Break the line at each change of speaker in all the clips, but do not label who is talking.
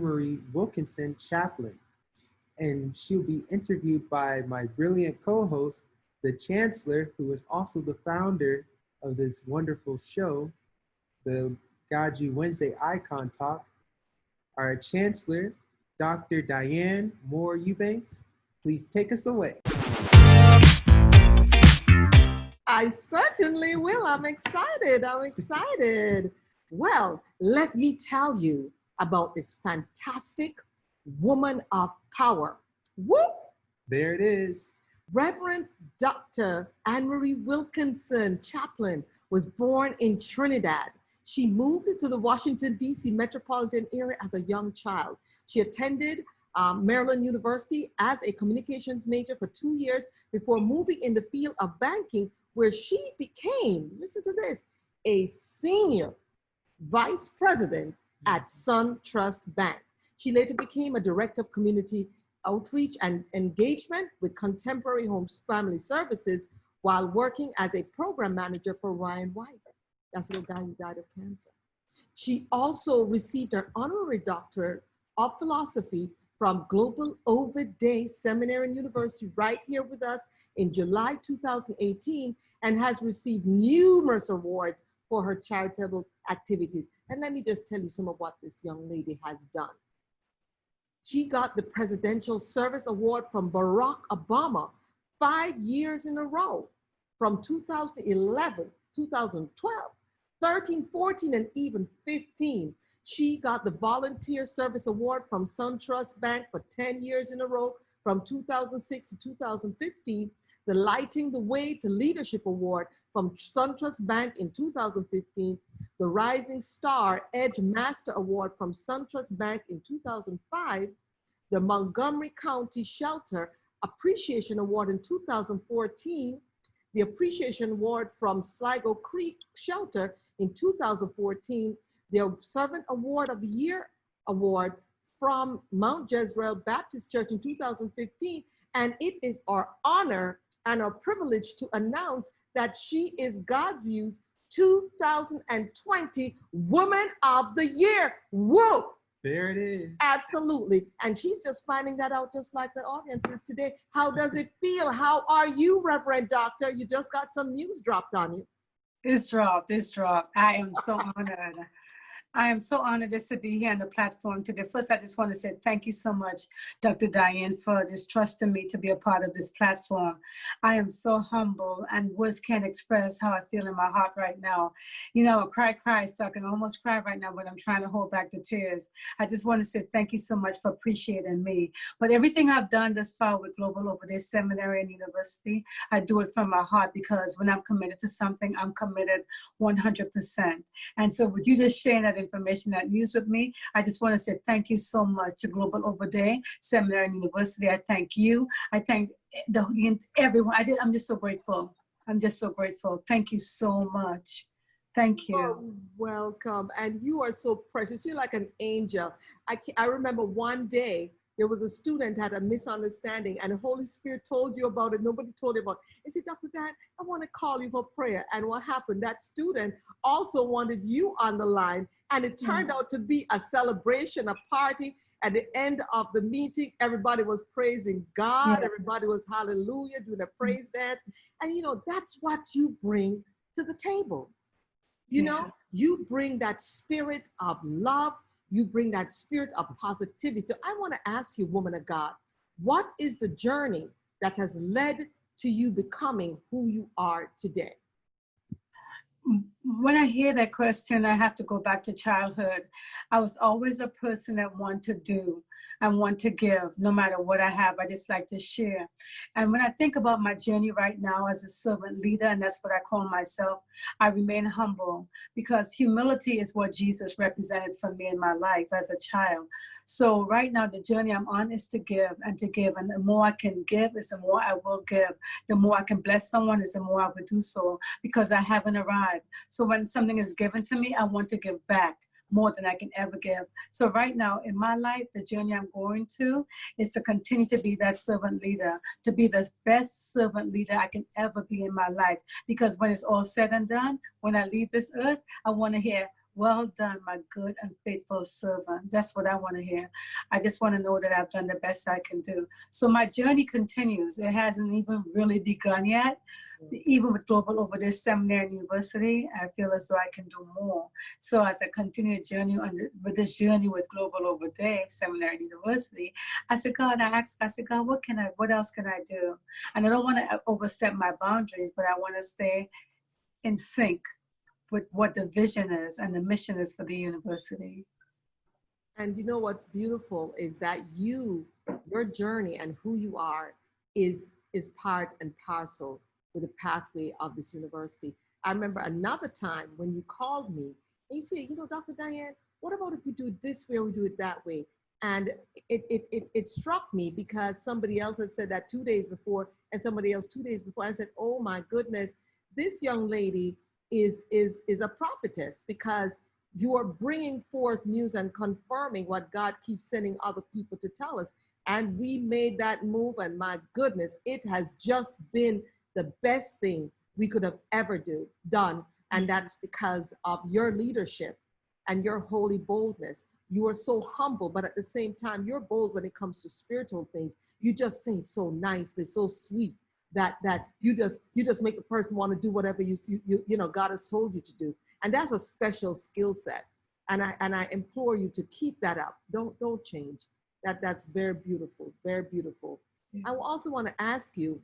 Annmarie Wilkinson, Chaplain, and she'll be interviewed by my brilliant co-host, the Chancellor, who is also the founder of this wonderful show, the GODSU Wednesday Icon Talk. Our Chancellor, Dr. Diane Moore-Eubanks, please take us away.
I certainly will. I'm excited. Well, let me tell you about this fantastic woman of power. Whoop!
There it is.
Reverend Dr. Annmarie Wilkinson, Chaplain, was born in Trinidad. She moved to the Washington, D.C. metropolitan area as a young child. She attended Maryland University as a communications major for 2 years before moving in the field of banking, where she became, listen to this, a senior vice president at SunTrust Bank. She later became a director of community outreach and engagement with Contemporary Homes Family Services while working as a program manager for Ryan White. That's the guy who died of cancer. She also received an honorary doctorate of philosophy from Global Ovid Day Seminary and University right here with us in July 2018, and has received numerous awards for her charitable activities. And let me just tell you some of what this young lady has done. She got the Presidential Service Award from Barack Obama 5 years in a row, from 2011, 2012, 13, 14, and even 15. She got the Volunteer Service Award from SunTrust Bank for 10 years in a row, from 2006 to 2015, the Lighting the Way to Leadership Award from SunTrust Bank in 2015, the Rising Star Edge Master Award from SunTrust Bank in 2005, the Montgomery County Shelter Appreciation Award in 2014, the Appreciation Award from Sligo Creek Shelter in 2014, the Servant Award of the Year Award from Mount Jezreel Baptist Church in 2015, and it is our honor and our privilege to announce that she is GODSU's 2020 Woman of the Year. Woo!
There it is.
Absolutely. And she's just finding that out just like the audience is today. How does it feel? How are you, Reverend Doctor? You just got some news dropped on you.
It's dropped. I am so honored. I am so honored just to be here on the platform today. First, I just want to say thank you so much, Dr. Diane, for just trusting me to be a part of this platform. I am so humble, and words can't express how I feel in my heart right now. You know, cry, so I can almost cry right now, but I'm trying to hold back the tears. I just want to say thank you so much for appreciating me. But everything I've done thus far with Global Over There Seminary and University, I do it from my heart, because when I'm committed to something, I'm committed 100%. And so with you just sharing that information, that news with me, I just want to say thank you so much to Global Over There Seminary and University. I thank you. I thank everyone. I'm just so grateful. I'm just so grateful. Thank you so much. Thank you.
Oh, welcome. And you are so precious. You're like an angel. I remember one day there was a student had a misunderstanding, and the Holy Spirit told you about it. Nobody told you about it. He said, Dr. Dan, I want to call you for prayer. And what happened? That student also wanted you on the line. And it turned out to be a celebration, a party. At the end of the meeting, everybody was praising God. Yeah. Everybody was hallelujah, doing a praise dance. And you know, that's what you bring to the table. You know, you bring that spirit of love. You bring that spirit of positivity. So I want to ask you, woman of God, what is the journey that has led to you becoming who you are today?
When I hear that question, I have to go back to childhood. I was always a person that wanted to do and want to give. No matter what I have, I just like to share. And when I think about my journey right now as a servant leader, and that's what I call myself, I remain humble, because humility is what Jesus represented for me in my life as a child. So right now, the journey I'm on is to give and to give. And the more I can give is the more I will give. The more I can bless someone is the more I will do so, because I haven't arrived. So when something is given to me, I want to give back more than I can ever give. So right now in my life, the journey I'm going to is to continue to be that servant leader, to be the best servant leader I can ever be in my life. Because when it's all said and done, when I leave this earth, I want to hear, well done, my good and faithful servant. That's what I want to hear. I just want to know that I've done the best I can do. So my journey continues. It hasn't even really begun yet. Even with Global Over this Seminary and University, I feel as though I can do more. So as I continue journey with this journey with Global Over Day Seminary and University, I said, God, what else can I do? And I don't want to overstep my boundaries, but I want to stay in sync with what the vision is and the mission is for the university.
And you know what's beautiful is that your journey and who you are is part and parcel with the pathway of this university. I remember another time when you called me and you said, you know, Dr. Diane, what about if we do it this way or we do it that way? And it struck me because somebody else had said that 2 days before and somebody else 2 days before. I said, oh my goodness, this young lady is a prophetess, because you are bringing forth news and confirming what God keeps sending other people to tell us. And we made that move, and my goodness, it has just been the best thing we could have ever done. And that's because of your leadership and your holy boldness. You are so humble, but at the same time, you're bold when it comes to spiritual things. You just say it so nicely, so sweet, that you just make the person want to do whatever you know God has told you to do. And that's a special skill set. And I implore you to keep that up. Don't change. That's very beautiful, very beautiful. I also want to ask you,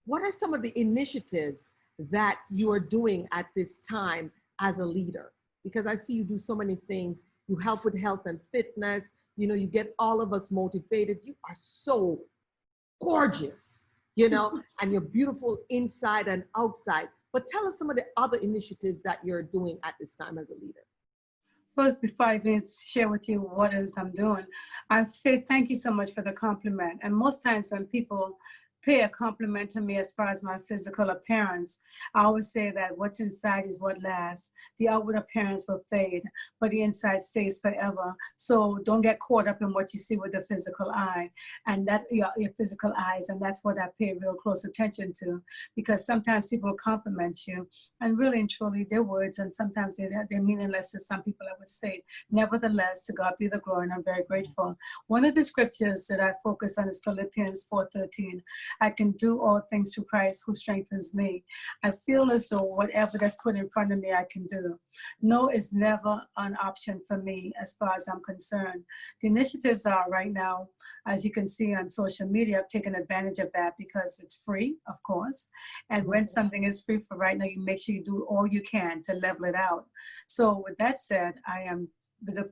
what are some of the initiatives that you are doing at this time as a leader? Because I see you do so many things. You help with health and fitness. You know, you get all of us motivated. You are so gorgeous, you know, and you're beautiful inside and outside. But tell us some of the other initiatives that you're doing at this time as a leader.
First, before I even share with you what it is I'm doing, I say thank you so much for the compliment. And most times when people pay a compliment to me as far as my physical appearance, I always say that what's inside is what lasts. The outward appearance will fade, but the inside stays forever. So don't get caught up in what you see with the physical eye, and that's your physical eyes, and that's what I pay real close attention to, because sometimes people compliment you, and really and truly they're words, and sometimes they're meaningless to some people, I would say. Nevertheless, to God be the glory, and I'm very grateful. One of the scriptures that I focus on is Philippians 4:13. I can do all things through Christ who strengthens me. I feel as though whatever that's put in front of me, I can do. No is never an option for me as far as I'm concerned. The initiatives are right now, as you can see on social media, I've taken advantage of that because it's free, of course. And when something is free for right now, you make sure you do all you can to level it out. So with that said, I am with the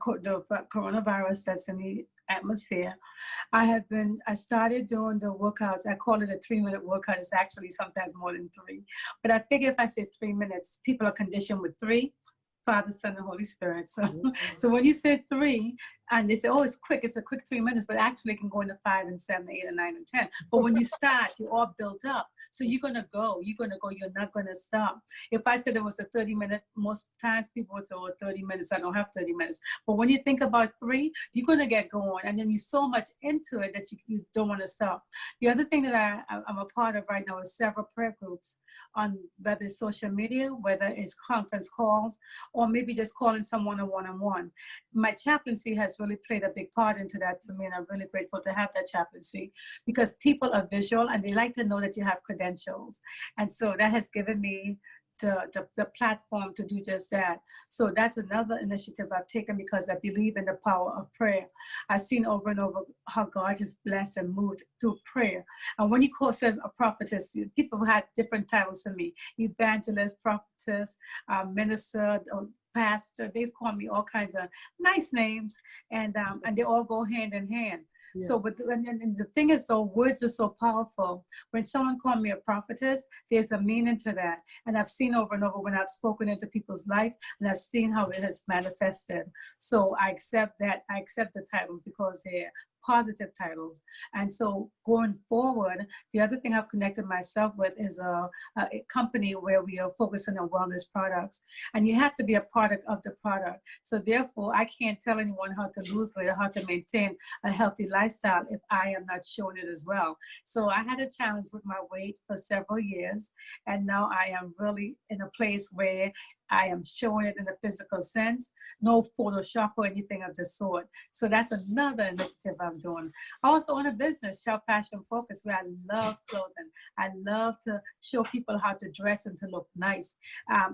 coronavirus that's in the atmosphere, I started doing the workouts. I call it a 3-minute workout. It's actually sometimes more than 3. But I figure if I say 3 minutes, people are conditioned with 3, Father, Son, and Holy Spirit. So when you say 3, and they say, oh, it's quick, it's a quick 3 minutes, but actually it can go into 5 and 7, 8 and 9 and 10. But when you start, you're all built up. So you're gonna go, you're not gonna stop. If I said it was a 30-minute, most times people would say, oh, 30 minutes, I don't have 30 minutes. But when you think about 3, you're gonna get going, and then you're so much into it that you don't wanna stop. The other thing that I'm a part of right now is several prayer groups on whether it's social media, whether it's conference calls, or maybe just calling someone a one-on-one. My chaplaincy has really played a big part into that for me, and I'm really grateful to have that chaplaincy, because people are visual and they like to know that you have credentials. And so that has given me the platform to do just that. So that's another initiative I've taken because I believe in the power of prayer. I've seen over and over how God has blessed and moved through prayer. And when you call yourself a prophetess, people had different titles for me: evangelist, prophetess, minister, pastor. They've called me all kinds of nice names, and they all go hand in hand. Yeah. So, and the thing is, though, words are so powerful. When someone called me a prophetess, there's a meaning to that. And I've seen over and over when I've spoken into people's life, and I've seen how it has manifested. So I accept that. I accept the titles because they're positive titles. And so going forward, the other thing I've connected myself with is a company where we are focusing on wellness products. And you have to be a product of the product. So therefore, I can't tell anyone how to lose weight or how to maintain a healthy lifestyle if I am not showing it as well. So I had a challenge with my weight for several years. And now I am really in a place where I am showing it in a physical sense, no Photoshop or anything of the sort. So that's another initiative I'm doing. I also own a business, Shop Fashion Focus, where I love clothing. I love to show people how to dress and to look nice.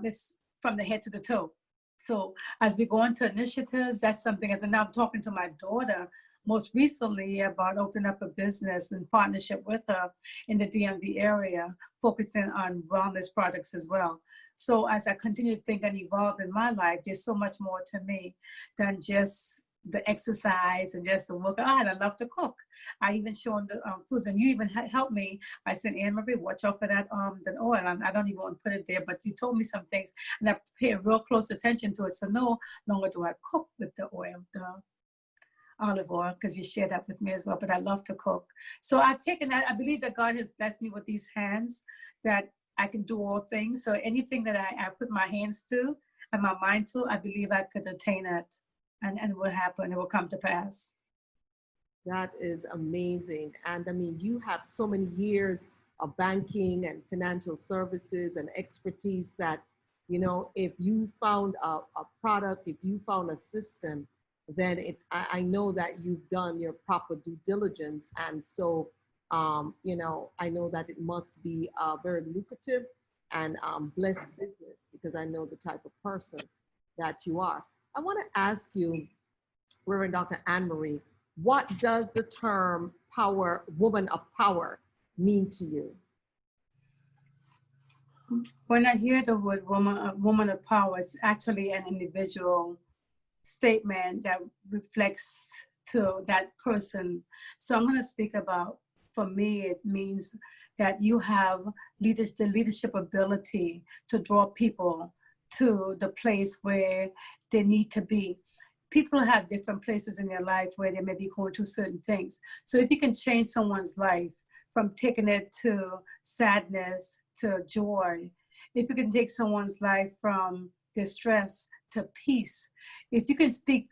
It's from the head to the toe. So as we go into initiatives, that's something, as now I'm talking to my daughter most recently about opening up a business in partnership with her in the DMV area, focusing on wellness products as well. So as I continue to think and evolve in my life, there's so much more to me than just the exercise and just the work. I love to cook. I even show them the foods, and you even helped me by saying, Annmarie, watch out for that the oil. I don't even want to put it there, but you told me some things, and I paid real close attention to it. So no longer do I cook with the oil, the olive oil, because you shared that with me as well, but I love to cook. So I've taken that. I believe that God has blessed me with these hands that I can do all things. So anything that I put my hands to and my mind to, I believe I could attain it, and it will happen. It will come to pass.
That is amazing. And I mean, you have so many years of banking and financial services and expertise that, you know, if you found a product, if you found a system, then I know that you've done your proper due diligence. And so, you know, I know that it must be a very lucrative and blessed business, because I know the type of person that you are. I want to ask you, Reverend Dr. Annmarie, what does the term woman of power mean to you?
When I hear the word woman of power, it's actually an individual statement that reflects to that person. So I'm going to speak about, for me, it means that you have the leadership ability to draw people to the place where they need to be. People have different places in their life where they may be going through certain things. So if you can change someone's life from taking it to sadness to joy, if you can take someone's life from distress to peace, if you can speak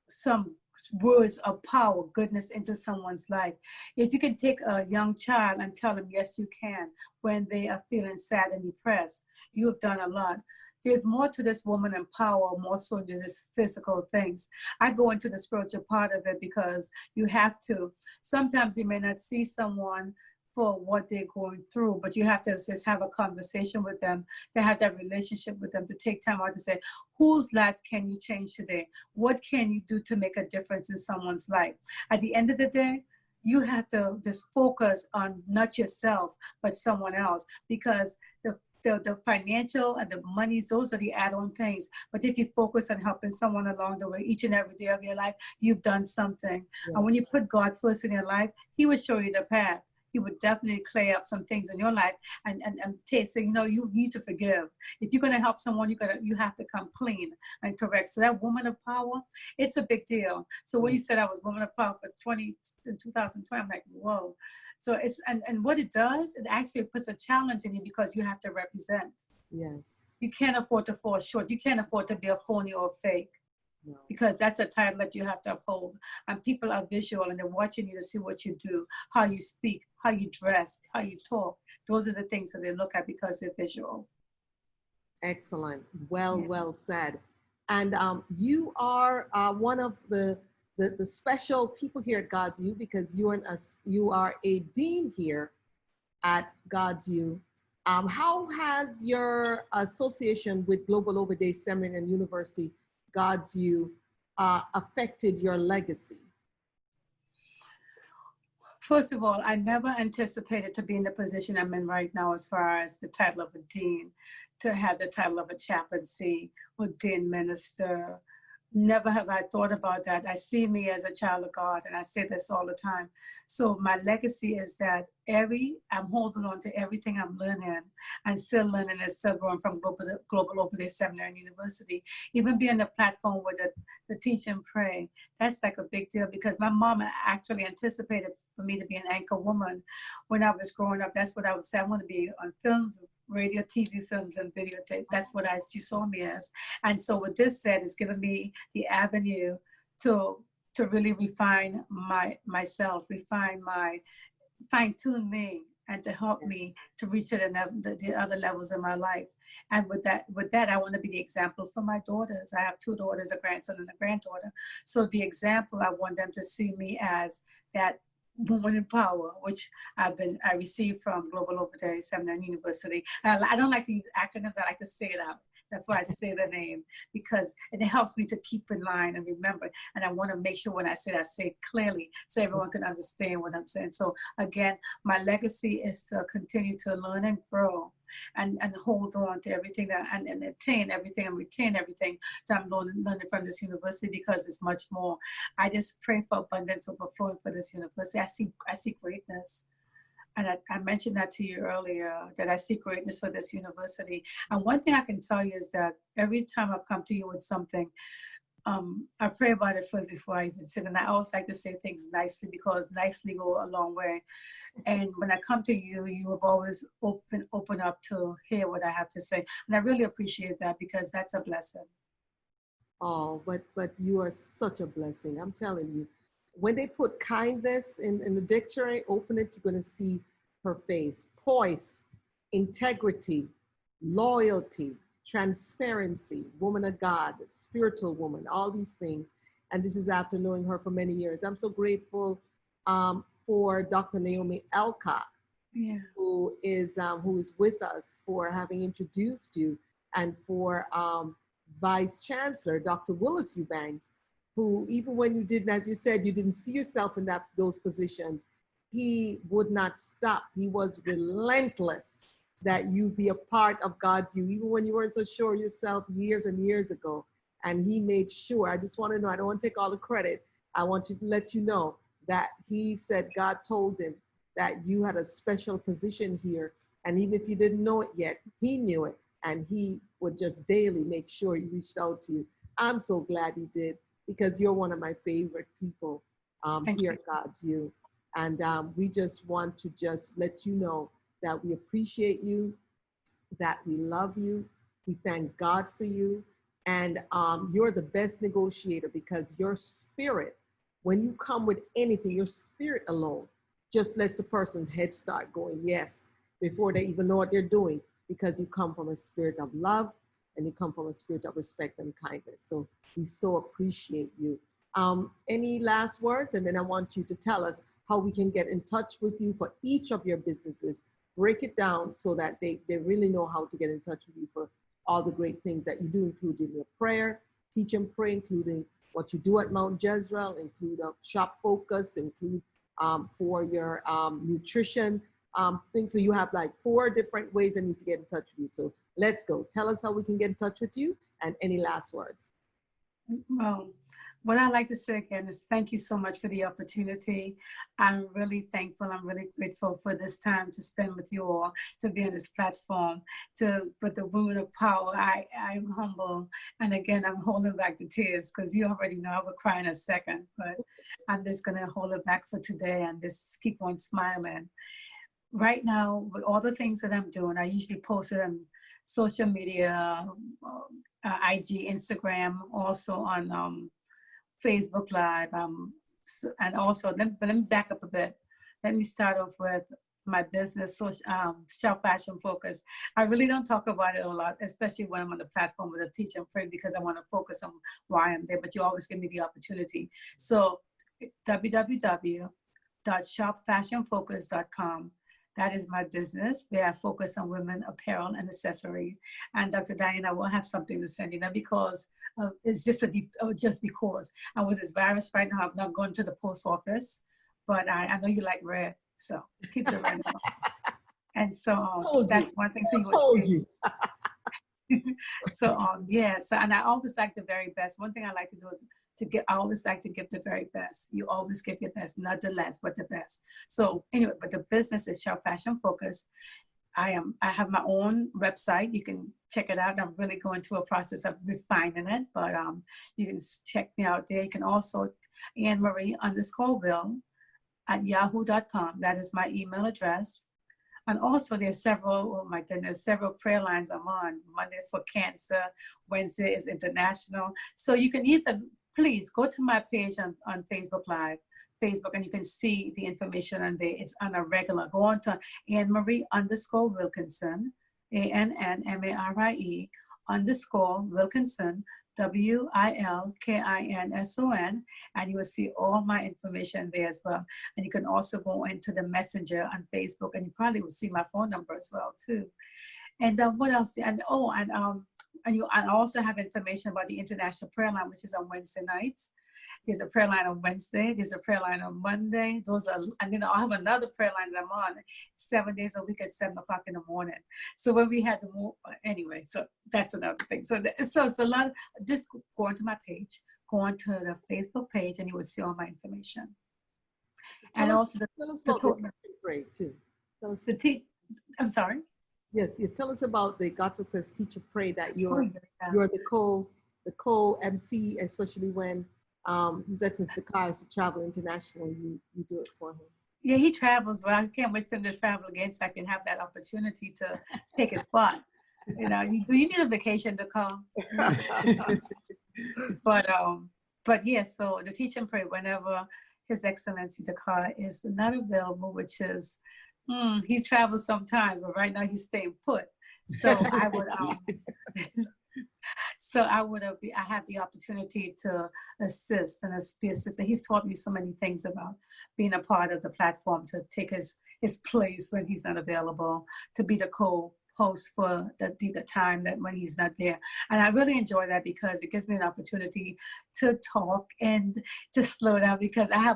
some words of power, goodness into someone's life, if you can take a young child and tell them, yes, you can, when they are feeling sad and depressed, you have done a lot. There's more to this woman in power, more so than just physical things. I go into the spiritual part of it because you have to. Sometimes you may not see someone for what they're going through, but you have to just have a conversation with them, to have that relationship with them, to take time out to say, whose life can you change today? What can you do to make a difference in someone's life? At the end of the day, you have to just focus on not yourself, but someone else, because the financial and the monies, those are the add-on things. But if you focus on helping someone along the way, each and every day of your life, you've done something. Yeah. And when you put God first in your life, He will show you the path. He would definitely clear up some things in your life and say, you know, you need to forgive. If you're going to help someone, you have to come clean and correct. So that woman of power, it's a big deal. So when you said I was woman of power for 2020, I'm like, whoa. So it's, and what it does, it actually puts a challenge in you because you have to represent.
Yes.
You can't afford to fall short. You can't afford to be a phony or fake. No. Because that's a title that you have to uphold. And people are visual and they're watching you to see what you do, how you speak, how you dress, how you talk. Those are the things that they look at because they're visual.
Excellent. Well said. And you are one of the special people here at GODSU, because you are a dean here at GODSU. How has your association with Global Over Day Seminary and University GODSU affected your legacy?
First of all, I never anticipated to be in the position I'm in right now as far as the title of a dean, to have the title of a chaplaincy or dean minister, never have I thought about that. I see me as a child of God, and I say this all the time. So my legacy is that I'm holding on to everything I'm learning and still learning and still growing from Global Open Day Seminar and University. Even being a platform with the teach and pray, that's like a big deal because my mom actually anticipated for me to be an anchor woman when I was growing up. That's what I would say. I want to be on films, radio, TV, films, and videotape. That's what she saw me as. And so what this said is giving me the avenue to really refine myself, fine-tune me, and to help me to reach the other levels in my life. And with that, I want to be the example for my daughters. I have 2 daughters, a grandson and a granddaughter. So the example, I want them to see me as that woman in power, which I received from Global Open Day Seminar and University. I don't like to use acronyms. I like to say it out. That's why I say the name, because it helps me to keep in line and remember. And I want to make sure when I say it clearly so everyone can understand what I'm saying. So again, my legacy is to continue to learn and grow and hold on to everything and attain everything and retain everything that I'm learning from this university, because it's much more. I just pray for abundance overflowing for this university. I see greatness. And I mentioned that to you earlier, that I see greatness for this university. And one thing I can tell you is that every time I've come to you with something, I pray about it first before I even sit. And I always like to say things nicely, because nicely go a long way. And when I come to you, you have always open up to hear what I have to say. And I really appreciate that, because that's a blessing.
Oh, but you are such a blessing. I'm telling you. When they put kindness in the dictionary, open it, you're going to see her face. Poise, integrity, loyalty, transparency, woman of God, spiritual woman, all these things. And this is after knowing her for many years. I'm so grateful for Dr. Naomi Elcott, who is with us, for having introduced you, and for Vice Chancellor, Dr. Moore-Eubanks, who, even when you didn't, as you said, you didn't see yourself in those positions, he would not stop. He was relentless that you be a part of GODSU, even when you weren't so sure yourself years and years ago. And he made sure, I just want to know, I don't want to take all the credit. I want you to let you know that he said God told him that you had a special position here. And even if you didn't know it yet, he knew it. And he would just daily make sure he reached out to you. I'm so glad he did, because you're one of my favorite people here at GODSU. And we just want to just let you know that we appreciate you, that we love you, we thank God for you, and you're the best negotiator, because your spirit, when you come with anything, your spirit alone just lets the person's head start going, yes, before they even know what they're doing, because you come from a spirit of love, and you come from a spirit of respect and kindness. So we so appreciate you. Any last words? And then I want you to tell us how we can get in touch with you for each of your businesses. Break it down so that they really know how to get in touch with you for all the great things that you do, including your prayer, teach and pray, including what you do at Mount Jezreel, include Shop Focus, include for your nutrition things. So you have like 4 different ways I need to get in touch with you. So let's go. Tell us how we can get in touch with you, and any last words.
Well, what I'd like to say again is thank you so much for the opportunity. I'm really thankful. I'm really grateful for this time to spend with you all, to be on this platform, with the women of power. I'm humble. And again, I'm holding back the tears, because you already know I would cry in a second, but I'm just going to hold it back for today and just keep on smiling. Right now, with all the things that I'm doing, I usually post it on social media, IG, Instagram, also on Facebook Live, and also, let me back up a bit. Let me start off with my business, Shop Fashion Focus. I really don't talk about it a lot, especially when I'm on the platform with a teach and pray, because I want to focus on why I'm there, but you always give me the opportunity. So www.shopfashionfocus.com. That is my business, where I focus on women apparel and accessories. And Dr. Diane, I will have something to send you, not because it's just because. And with this virus right now, I'm not going to the post office, but I know you like red, so keep the red on. And so that's one thing. So
I told you.
So yeah, so and I always like the very best. One thing I like to do is I always like to give the very best. You always give your best, not the less, but the best. So anyway, but the business is Shell Fashion Focus. I have my own website. You can check it out. I'm really going through a process of refining it, but you can check me out there. You can also Annmarie_Will at yahoo.com. That is my email address. And also there's several, oh my goodness, several prayer lines I'm on. Monday for cancer, Wednesday is international. So you can either, please go to my page on Facebook Live, and you can see the information on there. It's on a regular. Go on to Annmarie_Wilkinson, ANNMARIE_Wilkinson, WILKINSON, and you will see all my information there as well. And you can also go into the messenger on Facebook, and you probably will see my phone number as well too. And what else? And I also have information about the International Prayer Line, which is on Wednesday nights. There's a prayer line on Wednesday. There's a prayer line on Monday. And then I'll have another prayer line that I'm on 7 days a week at 7 o'clock in the morning. So when we had to move, anyway, so that's another thing. So it's a lot of, just go onto my page, go onto the Facebook page, and you will see all my information. And also
tell us about the teaching pray too.
I'm sorry?
Yes, tell us about the God Success Teacher Pray that you're the Co-M.C, especially when His Excellency Dakar is to travel internationally, you do it for him.
Yeah, he travels, but I can't wait for him to travel again so I can have that opportunity to take his spot. You know, you need a vacation to come. But yes, so the teach and pray whenever His Excellency Dakar is not available, which is he travels sometimes, but right now he's staying put. So I would I have the opportunity to assist and be assistant. He's taught me so many things about being a part of the platform, to take his place when he's not available, to be the co-host for the time that when he's not there. And I really enjoy that because it gives me an opportunity to talk and to slow down, because I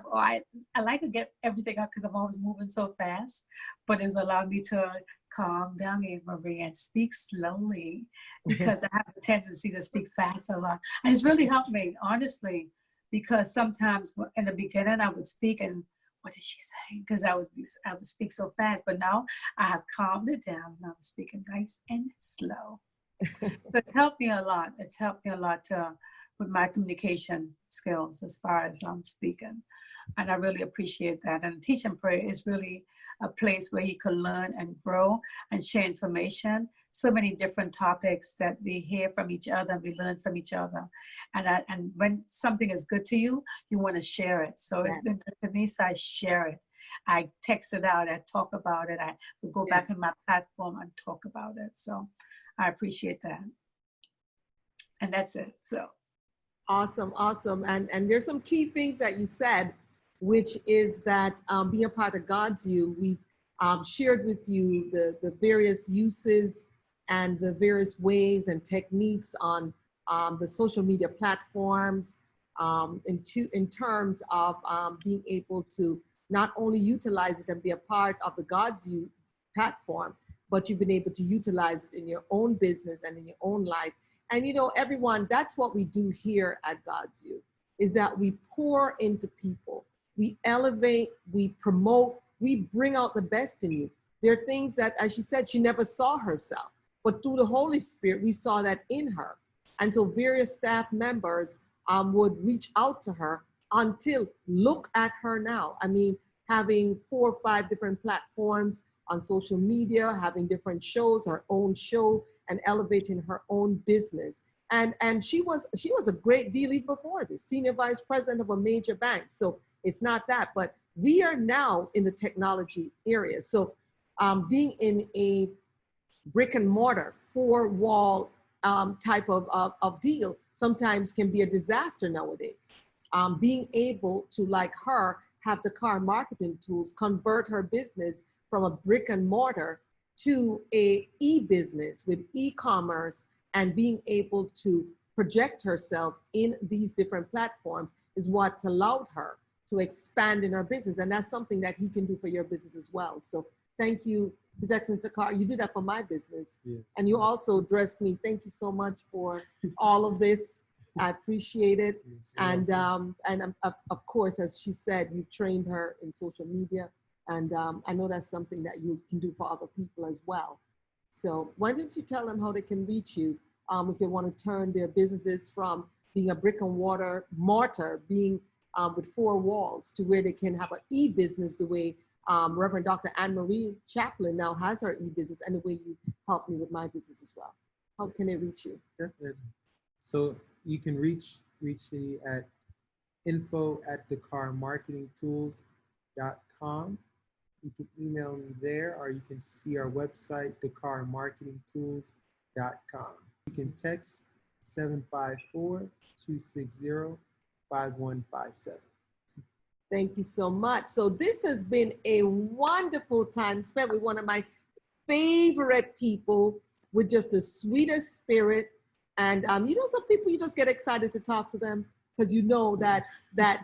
like to get everything out because I'm always moving so fast, but it's allowed me to calm down, Annmarie, and speak slowly, because I have a tendency to speak fast a lot. And it's really helped me, honestly, because sometimes in the beginning I would speak and what is she saying? Because I would speak so fast, but now I have calmed it down. I'm speaking nice and slow. So it's helped me a lot. It's helped me a lot with my communication skills as far as I'm speaking. And I really appreciate that. And Teach and Pray is really a place where you can learn and grow and share information. So many different topics that we hear from each other and we learn from each other. And when something is good to you, you want to share it. So it's been good to me, so I share it. I text it out, I talk about it, I will go back on my platform and talk about it. So I appreciate that. And that's it, so.
Awesome. And there's some key things that you said, which is that being a part of GODSU, we shared with you the various uses and the various ways and techniques on the social media platforms in terms of being able to not only utilize it and be a part of the GODSU platform, but you've been able to utilize it in your own business and in your own life. And you know, everyone, that's what we do here at GODSU, is that we pour into people. We elevate, we promote, we bring out the best in you. There are things that, as she said, she never saw herself, but through the Holy Spirit, we saw that in her. And so various staff members would reach out to her until, look at her now. I mean, having 4 or 5 different platforms on social media, having different shows, her own show, and elevating her own business. And she was a great deal even before this, senior vice president of a major bank. So it's not that, but we are now in the technology area. So being in a brick and mortar 4-wall type of deal sometimes can be a disaster nowadays. Being able to, like her, have the car marketing tools, convert her business from a brick and mortar to a e-business with e-commerce, and being able to project herself in these different platforms is what's allowed her to expand in her business. And that's something that he can do for your business as well. So thank you His Excellency Dakar, you did that for my business.
Yes.
And you also dressed me. Thank you so much for all of this. I appreciate it.
Yes,
And of course, as she said, you trained her in social media. And I know that's something that you can do for other people as well. So why don't you tell them how they can reach you if they want to turn their businesses from being a brick and mortar, being with four walls, to where they can have an e-business the way Reverend Dr. Annmarie Chaplain now has her e-business, and the way you helped me with my business as well. How can they reach you?
Definitely. So you can reach me at info@dakarmarketingtools.com. You can email me there, or you can see our website, dakarmarketingtools.com. You can text 754-260-5157.
Thank you so much. So this has been a wonderful time spent with one of my favorite people, with just the sweetest spirit. And you know, some people, you just get excited to talk to them because you know that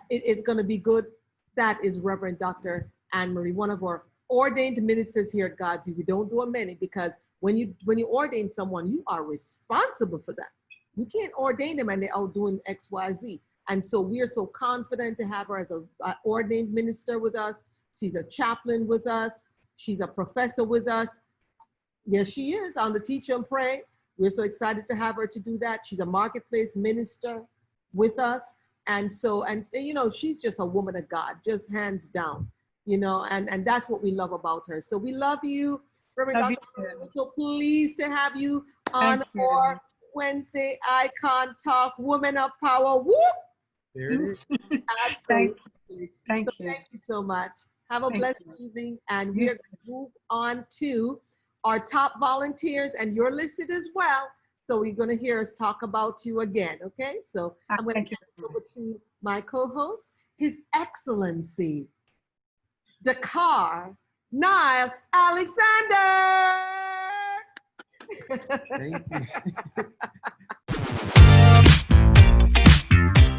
it is going to be good. That is Reverend Dr. Annmarie, one of our ordained ministers here at GODSU. We don't do a many, because when you ordain someone, you are responsible for them. You can't ordain them and they're out doing X, Y, Z. And so we are so confident to have her as an ordained minister with us. She's a chaplain with us. She's a professor with us. Yes, she is on the Teach and Pray. We're so excited to have her to do that. She's a marketplace minister with us. And so, and you know, she's just a woman of God, just hands down, you know, and that's what we love about her. So we love you, Reverend Dr. We're so pleased to have you on our Wednesday Icon Talk, Women of Power. Whoop!
There it is.
Absolutely.
Thank you.
Thank you so much. Have a blessed evening. And we are going to move on to our top volunteers, and you're listed as well. So you're going to hear us talk about you again. Okay. So I'm going to turn it over to my co-host, His Excellency Dakar Nile Alexander.
Thank you.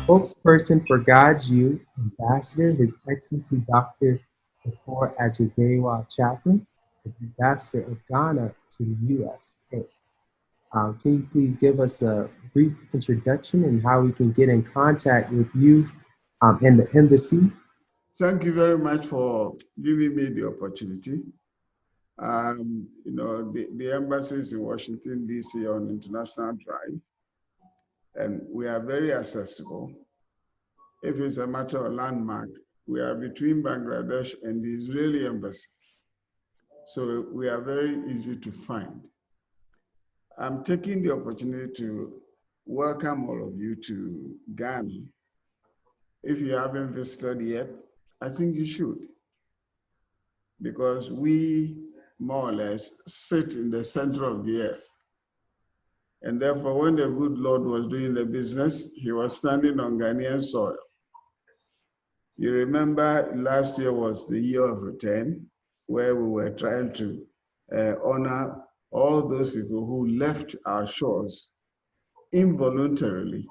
Spokesperson for GODSU, Ambassador, His Excellency Dr. Dakar Ajadewa Chaplain, Ambassador of Ghana to the USA. Can you please give us a brief introduction and how we can get in contact with you and the embassy?
Thank you very much for giving me the opportunity. You know, the embassy is in Washington, D.C. on International Drive, and we are very accessible. If it's a matter of landmark, we are between Bangladesh and the Israeli embassy. So we are very easy to find. I'm taking the opportunity to welcome all of you to Ghana. If you haven't visited yet, I think you should, because we more or less sit in the center of the earth. And therefore, when the good Lord was doing the business, he was standing on Ghanaian soil. You remember last year was the year of return, where we were trying to honor all those people who left our shores involuntarily,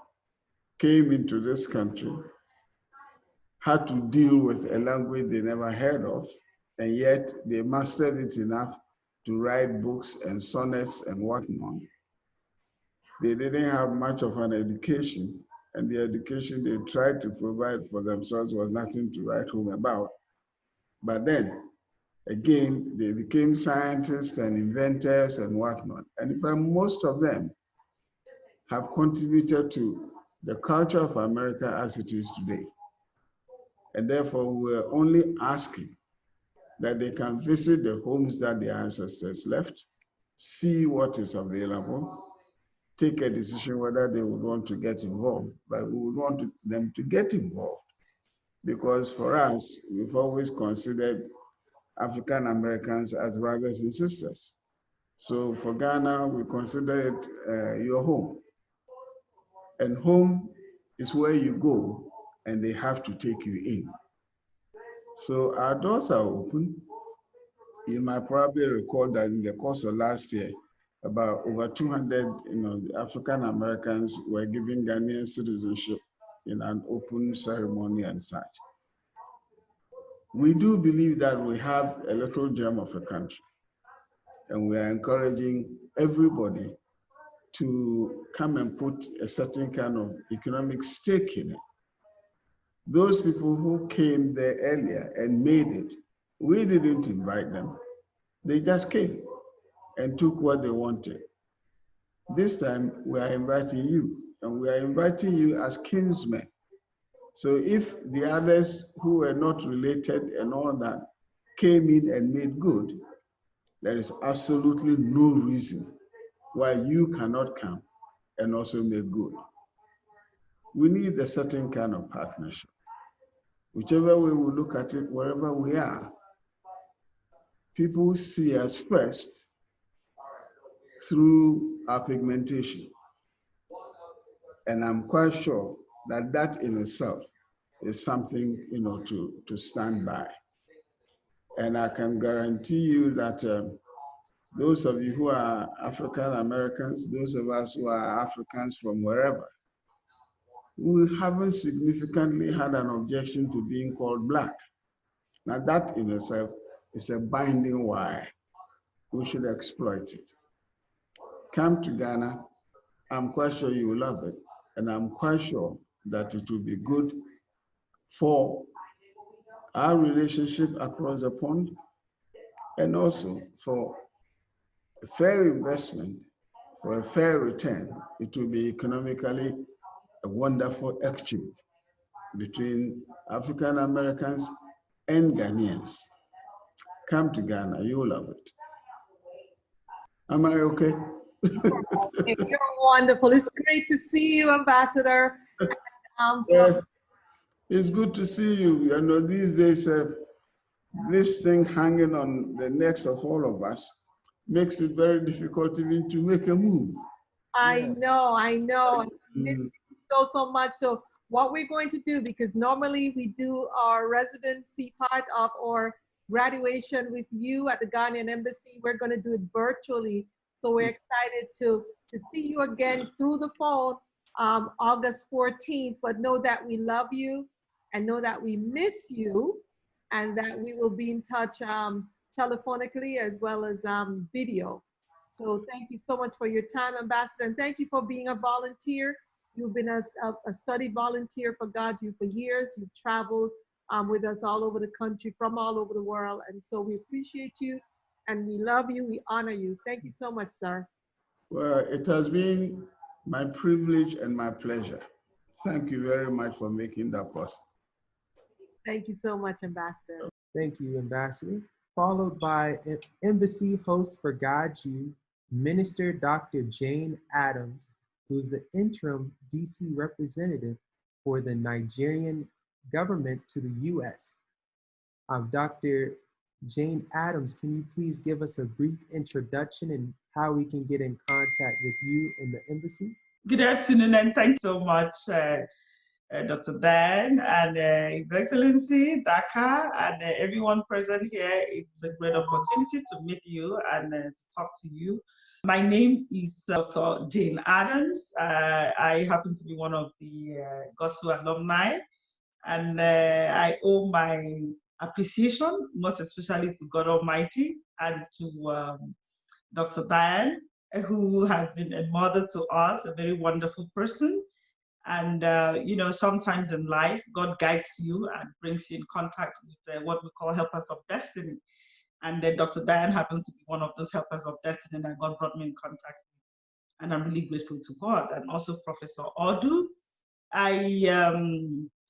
came into this country, had to deal with a language they never heard of, and yet they mastered it enough to write books and sonnets and whatnot. They didn't have much of an education, and the education they tried to provide for themselves was nothing to write home about. But then, again, they became scientists and inventors and whatnot. And in fact, most of them have contributed to the culture of America as it is today. And therefore, we're only asking that they can visit the homes that their ancestors left, see what is available, take a decision whether they would want to get involved. But we would want them to get involved, because for us, we've always considered African Americans as brothers and sisters. So for Ghana, we consider it your home. And home is where you go and they have to take you in. So our doors are open. You might probably recall that in the course of last year, about over 200 African Americans were given Ghanaian citizenship in an open ceremony and such. We do believe that we have a little gem of a country. and we are encouraging everybody to come and put a certain kind of economic stake in it. Those people who came there earlier and made it, we didn't invite them. They just came and took what they wanted. This time, we are inviting you, and we are inviting you as kinsmen. So if the others who were not related and all that came in and made good, there is absolutely no reason why you cannot come and also make good. We need a certain kind of partnership. Whichever way we look at it, wherever we are, people see us first through our pigmentation. And I'm quite sure that that in itself is something, to stand by. And I can guarantee you that those of you who are African Americans, those of us who are Africans from wherever, we haven't significantly had an objection to being called Black. Now that in itself is a binding wire. We should exploit it. Come to Ghana. I'm quite sure you will love it. And I'm quite sure that it will be good for our relationship across the pond, and also for a fair investment, for a fair return. It will be economically a wonderful exchange between African Americans and Ghanaians. Come to Ghana, you'll love it. Am I okay?
You're wonderful. It's great to see you, Ambassador.
It's good to see you. These days, this thing hanging on the necks of all of us makes it very difficult even to make a move.
I know. I miss you so much. So what we're going to do, because normally we do our residency part of our graduation with you at the Ghanaian Embassy, we're going to do it virtually. So we're excited to see you again through the phone August 14th, but know that we love you and know that we miss you, and that we will be in touch telephonically as well as video. So thank you so much for your time, Ambassador, and thank you for being a volunteer. You've been a study volunteer for GODSU for years. You've traveled with us all over the country, from all over the world, and so we appreciate you, and we love you, we honor you. Thank you so much, sir.
Well, it has been my privilege and my pleasure. Thank you very much for making that possible.
Thank you so much, Ambassador.
Thank you, Ambassador. Followed by an embassy host for GODSU, Minister Dr. Jane Adams, who is the interim DC representative for the Nigerian government to the US. Dr. Jane Adams, can you please give us a brief introduction and how we can get in contact with you in the embassy?
Good afternoon, and thanks so much, Dr. Diane and His Excellency Dakar, and everyone present here. It's a great opportunity to meet you and to talk to you. My name is Dr. Jane Adams. I happen to be one of the GODSU alumni, and I owe my appreciation most especially to God Almighty and to Dr. Diane, who has been a mother to us, a very wonderful person. And, sometimes in life, God guides you and brings you in contact with what we call helpers of destiny. And Dr. Diane happens to be one of those helpers of destiny that God brought me in contact with. And I'm really grateful to God. And also Professor Odu.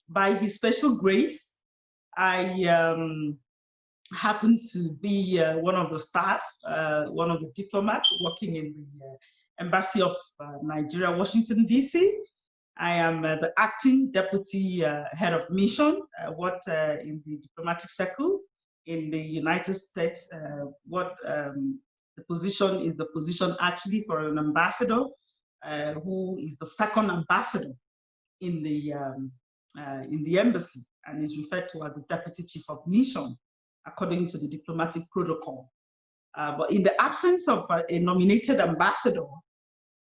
By his special grace, I happen to be one of the staff, one of the diplomats working in the Embassy of Nigeria, Washington, D.C. I am the acting deputy head of mission, in the diplomatic circle in the United States, the position is the position actually for an ambassador who is the second ambassador in the embassy and is referred to as the deputy chief of mission according to the diplomatic protocol. But in the absence of a nominated ambassador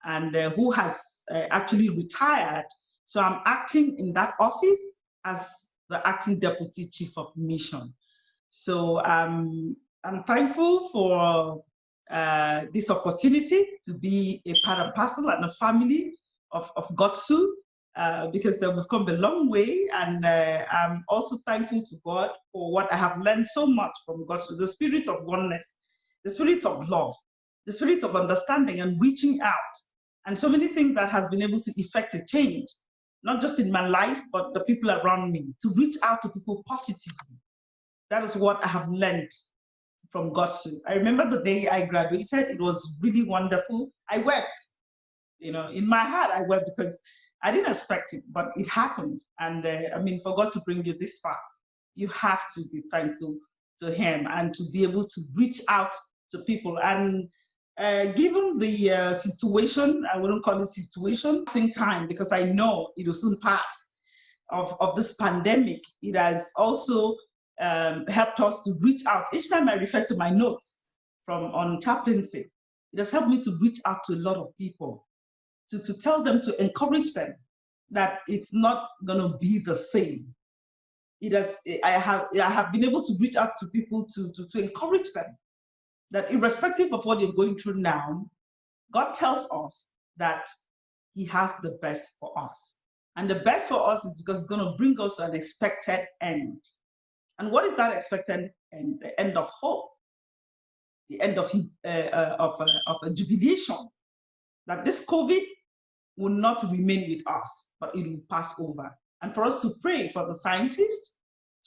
and who has actually retired, so I'm acting in that office as the acting deputy chief of mission. So I'm thankful for this opportunity to be a part and parcel and a family of GODSU, because we've come a long way, and I'm also thankful to God for what I have learned so much from GODSU, the spirit of oneness, the spirit of love, the spirit of understanding and reaching out, and so many things that has been able to effect a change, not just in my life, but the people around me, to reach out to people positively. That is what I have learned from GODSU. I remember the day I graduated, it was really wonderful. I wept, in my heart I wept because I didn't expect it, but it happened. And I mean, for God to bring you this far, you have to be thankful to Him and to be able to reach out to people. And given the situation, I wouldn't call it situation, passing time, because I know it will soon pass, of this pandemic, it has also helped us to reach out. Each time I refer to my notes on chaplaincy, it has helped me to reach out to a lot of people, to tell them, to encourage them that it's not going to be the same. I have been able to reach out to people to encourage them that irrespective of what you're going through now, God tells us that He has the best for us. And the best for us is because it's going to bring us to an expected end. And what is that expected end? The end of hope, the end of a jubilation, that this COVID will not remain with us, but it will pass over. And for us to pray for the scientists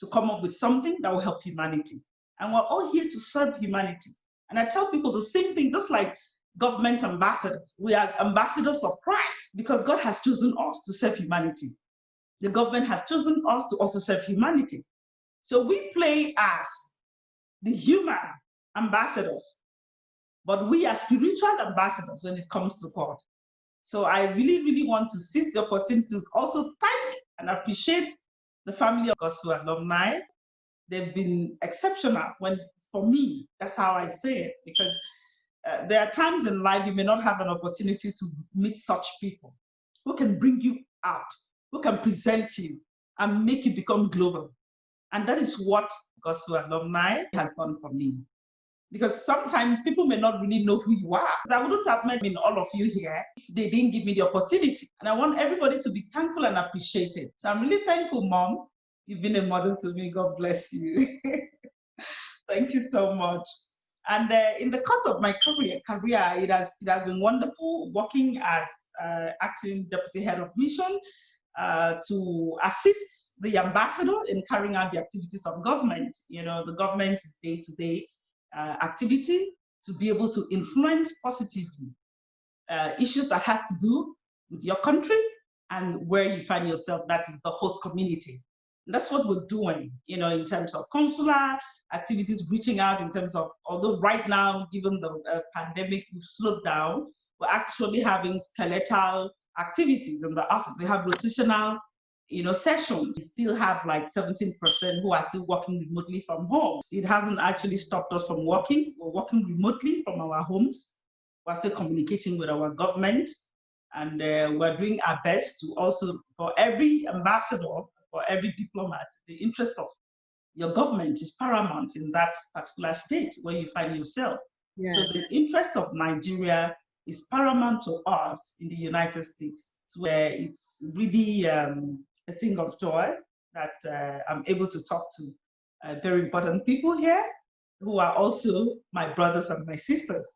to come up with something that will help humanity. And we're all here to serve humanity. And I tell people the same thing, just like government ambassadors. We are ambassadors of Christ because God has chosen us to serve humanity. The government has chosen us to also serve humanity. So we play as the human ambassadors, but we are spiritual ambassadors when it comes to God. So I really, really want to seize the opportunity to also thank and appreciate the family of GODSU alumni. They've been exceptional. For me, that's how I say it, because there are times in life you may not have an opportunity to meet such people who can bring you out, who can present you and make you become global. And that is what GODSU alumni has done for me. Because sometimes people may not really know who you are. I wouldn't have met all of you here if they didn't give me the opportunity. And I want everybody to be thankful and appreciated. So I'm really thankful, Mom. You've been a mother to me. God bless you. Thank you so much. And in the course of my career, it has been wonderful working as acting deputy head of mission to assist the ambassador in carrying out the activities of government. The government's day-to-day activity, to be able to influence positively issues that has to do with your country and where you find yourself, that is the host community. And that's what we're doing, in terms of consular activities, reaching out in terms of, although right now, given the pandemic, we've slowed down, we're actually having skeletal activities in the office. We have rotational sessions. We still have like 17% who are still working remotely from home. It hasn't actually stopped us from working. We're working remotely from our homes. We're still communicating with our government, and we're doing our best to also, for every ambassador, for every diplomat, the interest of your government is paramount in that particular state where you find yourself. Yeah. So the interest of Nigeria is paramount to us in the United States, where it's really a thing of joy that I'm able to talk to very important people here who are also my brothers and my sisters.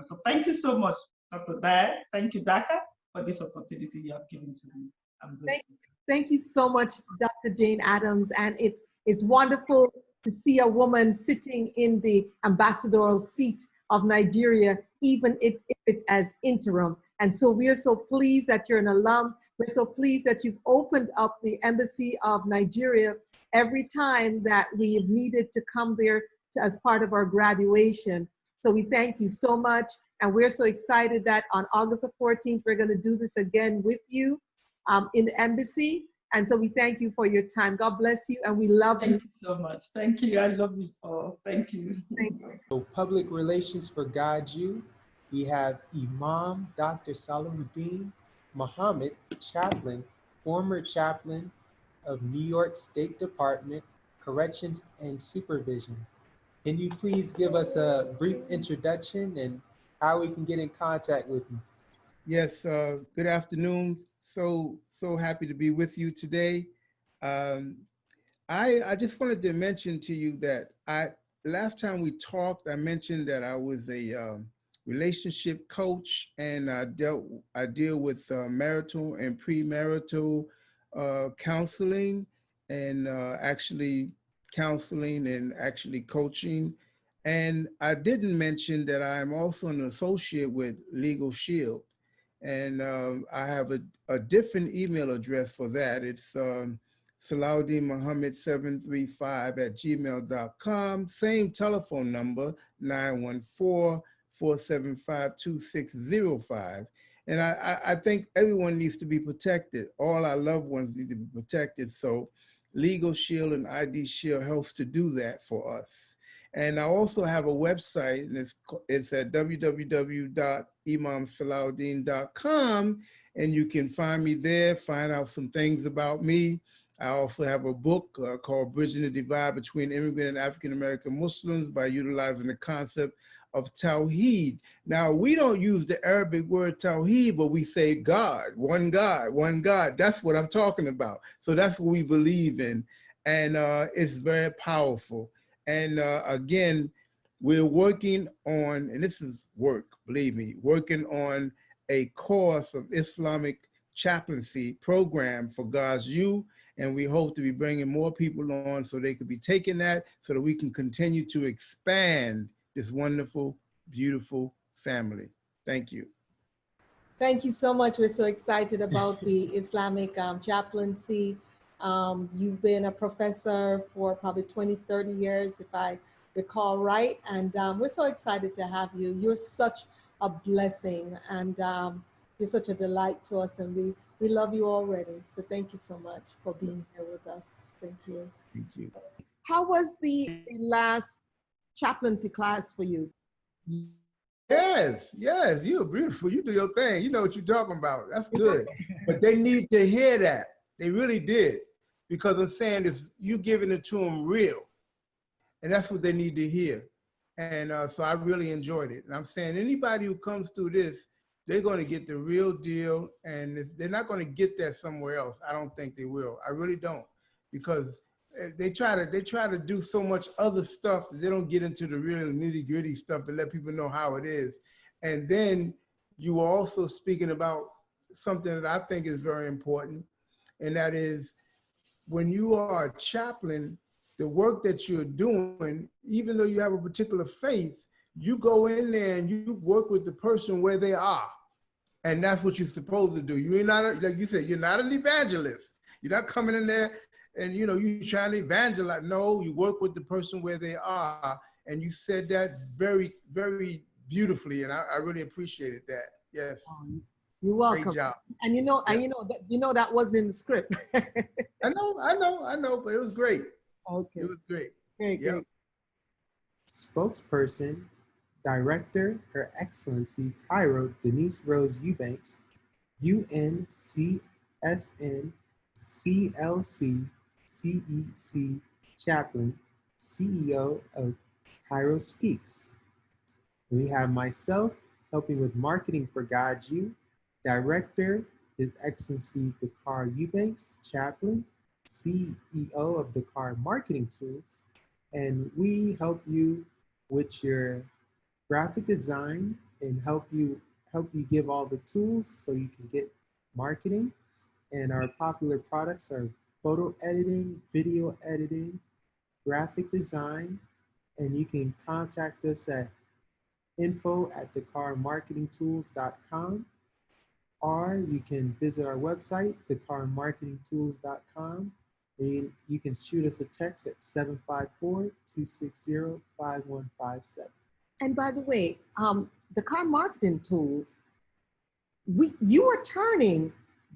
So thank you so much, Dr. Diane. Thank you, Dakar, for this opportunity you have given to me.
Thank you so much, Dr. Jane Addams. And it's wonderful to see a woman sitting in the ambassadorial seat of Nigeria, even if it's as interim. And so we are so pleased that you're an alum. We're so pleased that you've opened up the Embassy of Nigeria every time that we have needed to come there as part of our graduation. So we thank you so much. And we're so excited that on August the 14th, we're going to do this again with you in the embassy. And so we thank you for your time. God bless you, and we love you.
Thank you so much. Thank you. I love you all. Thank you.
Thank you.
So public relations for GODSU, we have Imam Dr. Salahuddin Muhammad, chaplain, former chaplain of New York State Department, Corrections and Supervision. Can you please give us a brief introduction and how we can get in contact with you?
Yes, good afternoon. So happy to be with you today. I just wanted to mention to you that last time we talked, I mentioned that I was a relationship coach, and I deal with marital and premarital counseling, and actually counseling and actually coaching. And I didn't mention that I'm also an associate with Legal Shield. And I have a different email address for that. It's Salahuddin Muhammad 735 at gmail.com. Same telephone number, 914-475-2605. And I think everyone needs to be protected. All our loved ones need to be protected. So Legal Shield and ID Shield helps to do that for us. And I also have a website, and it's at www.imamsalahuddin.com, and you can find me there, find out some things about me. I also have a book called Bridging the Divide Between Immigrant and African-American Muslims by utilizing the concept of Tawheed. Now, we don't use the Arabic word Tawheed, but we say God, one God, one God. That's what I'm talking about. So that's what we believe in. And it's very powerful. And again, we're working on, and this is work, believe me, working on a course of Islamic chaplaincy program for GODSU. And we hope to be bringing more people on so they could be taking that so that we can continue to expand this wonderful, beautiful family. Thank you.
Thank you so much. We're so excited about the Islamic chaplaincy. You've been a professor for probably 20, 30 years, if I recall right. And we're so excited to have you. You're such a blessing, and you're such a delight to us. And we love you already. So thank you so much for being here with us. Thank you.
Thank you.
How was the last chaplaincy class for you?
Yes, you're beautiful. You do your thing. You know what you're talking about. That's good. But they need to hear that. They really did. Because I'm saying is you giving it to them real. And that's what they need to hear. And so I really enjoyed it. And I'm saying anybody who comes through this, they're going to get the real deal. And they're not going to get that somewhere else. I don't think they will. I really don't. Because they try to do so much other stuff that they don't get into the real nitty gritty stuff to let people know how it is. And then you were also speaking about something that I think is very important. And that is, when you are a chaplain, the work that you're doing, even though you have a particular faith, you go in there and you work with the person where they are. And that's what you're supposed to do. You're not, like you said, you're not an evangelist. You're not coming in there and you trying to evangelize. No, you work with the person where they are. And you said that very, very beautifully. And I really appreciated that. Yes.
You're welcome.
Great job.
And that wasn't in the script.
I know, but it was great.
Okay.
It was great.
Great.
Spokesperson, Director, Her Excellency Cairo Denise Rose Eubanks, UNCSN CLC CEC Chaplain, CEO of Cairo Speaks. We have myself helping with marketing for GODSU, Director, His Excellency Dakar Eubanks, Chaplain, CEO of Dakar Marketing Tools, and we help you with your graphic design and help you give all the tools so you can get marketing. And our popular products are photo editing, video editing, graphic design, and you can contact us at info@dakarmarketingtools.com, or you can visit our website, dakarmarketingtools.com, and you can shoot us a text at 754-260-5157.
And by the way, Dakar Marketing Tools, you are turning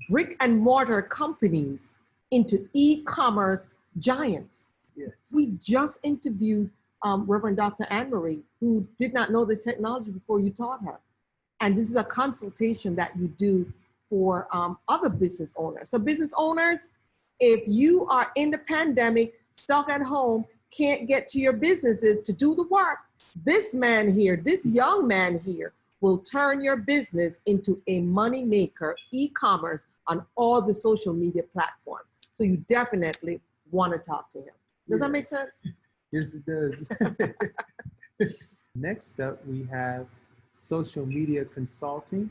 brick and mortar companies into e-commerce giants.
Yes.
We just interviewed Reverend Dr. Annmarie, who did not know this technology before you taught her. And this is a consultation that you do for other business owners. So business owners, if you are in the pandemic, stuck at home, can't get to your businesses to do the work, this man here, this young man here, will turn your business into a money maker, e-commerce on all the social media platforms. So you definitely want to talk to him. Does that make sense?
Yes, it does. Next up, we have social media consulting,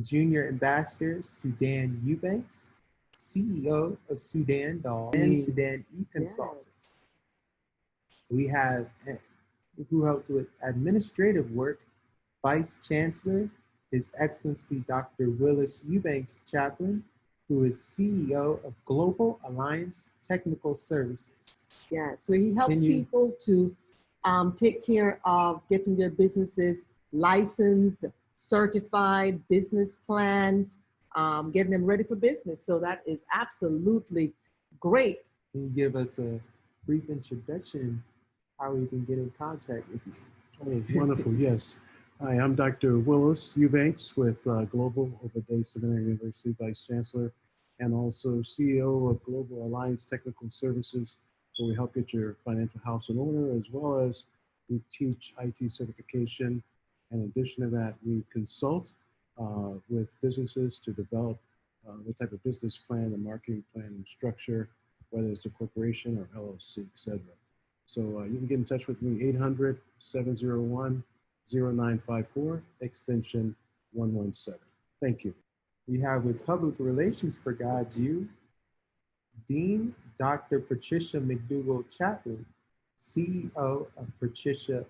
Junior Ambassador Sudan Eubanks, CEO of Sudan Doll and Sudan E-Consulting.
Yes.
We have, who helped with administrative work, Vice Chancellor, His Excellency Dr. Willis Eubanks Chaplain, who is CEO of Global Alliance Technical Services.
Yes, where he helps people to take care of getting their businesses licensed, certified, business plans, getting them ready for business. So that is absolutely great.
Can you give us a brief introduction how we can get in contact with you?
Oh, wonderful, yes. Hi, I'm Dr. Willis Eubanks with Global Overday Seminary University Vice Chancellor and also CEO of Global Alliance Technical Services, where we help get your financial house in order, as well as we teach IT certification. In addition to that, we consult with businesses to develop what type of business plan, the marketing plan and structure, whether it's a corporation or LLC, et cetera. So you can get in touch with me, 800-701-0954, extension 117. Thank you.
We have with Public Relations for GODSU, Dean Dr. Patricia McDougall Chaplain, CEO of Patricia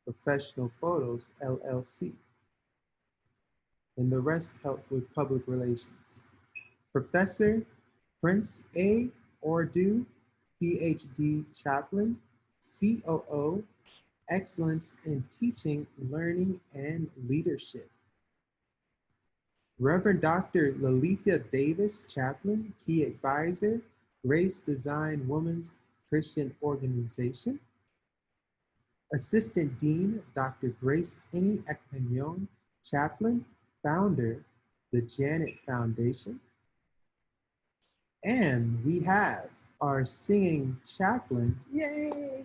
Professional Photos, LLC. And the rest help with public relations. Professor Prince A. Ordu, PhD Chaplain, COO, Excellence in Teaching, Learning, and Leadership. Reverend Dr. Lalitha Davis, Chaplain, Key Advisor, Race Design Women's Christian Organization. Assistant Dean, Dr. Grace Eni Ekpenon, Chaplain, Founder, the Janet Foundation. And we have our singing chaplain,
Yay!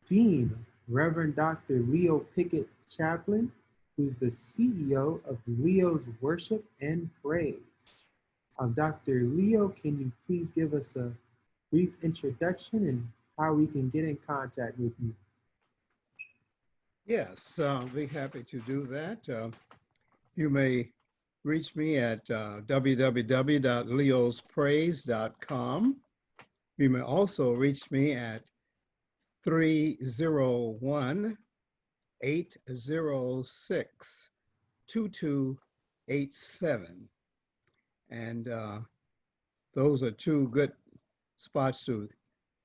Dean, Reverend Dr. Leo Pickett Chaplain, who's the CEO of Leo's Worship and Praise. Dr. Leo, can you please give us a brief introduction and how we can get in contact with you?
Yes, I'll be happy to do that. You may reach me at www.leospraise.com. You may also reach me at 301-806-2287. And those are two good spots to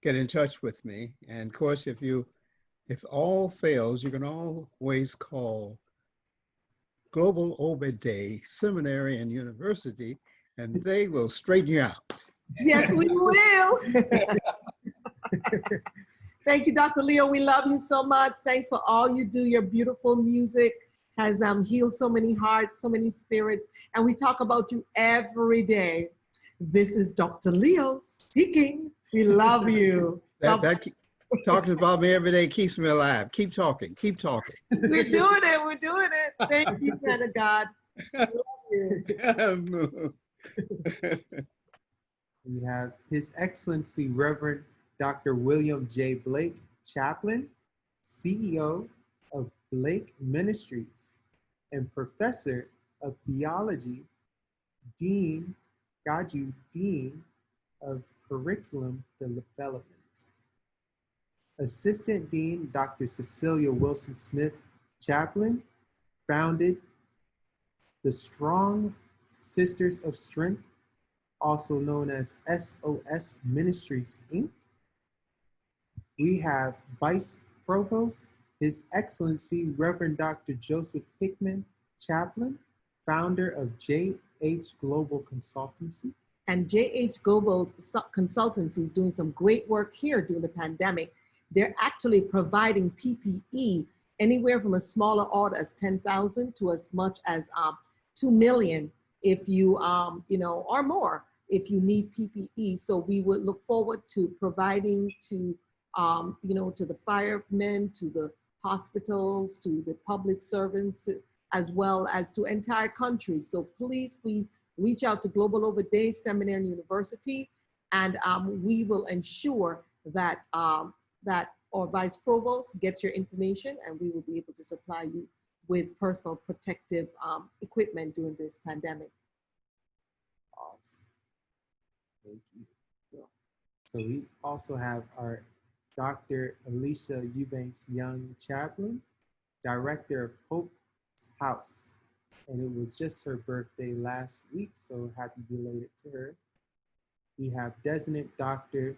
get in touch with me. And of course, if all fails, you can always call Global Overday Seminary and University, and they will straighten you out.
Yes, we will. Thank you, Dr. Leo. We love you so much. Thanks for all you do. Your beautiful music has healed so many hearts, so many spirits, and we talk about you every day. This is Dr. Leo speaking. We love you.
Talking about me every day keeps me alive. Keep talking. Keep talking.
We're doing it. We're doing it. Thank you, man of God. Love you.
We have His Excellency Reverend Dr. William J. Blake Chaplain, CEO of Blake Ministries and Professor of Theology, Dean, GODSU Dean of Curriculum Development. Assistant Dean Dr. Cecilia Wilson Smith Chaplain founded the Strong Sisters of Strength, also known as SOS Ministries, Inc. We have Vice Provost, His Excellency Reverend Dr. Joseph Hickman Chaplain, founder of JH Global Consultancy.
And JH Global Consultancy is doing some great work here during the pandemic. They're actually providing PPE anywhere from a smaller order as 10,000 to as much as 2 million if you, or more if you need PPE. So we would look forward to providing to you know, to the firemen, to the hospitals, to the public servants, as well as to entire countries. So please, please reach out to Global Over Day Seminary and University, and we will ensure that that our Vice Provost gets your information, and we will be able to supply you with personal protective equipment during this pandemic.
Awesome. Thank you. So we also have our Dr. Alicia Eubanks Young Chaplain, Director of Hope's House. And it was just her birthday last week, so happy belated to her. We have Designate Dr.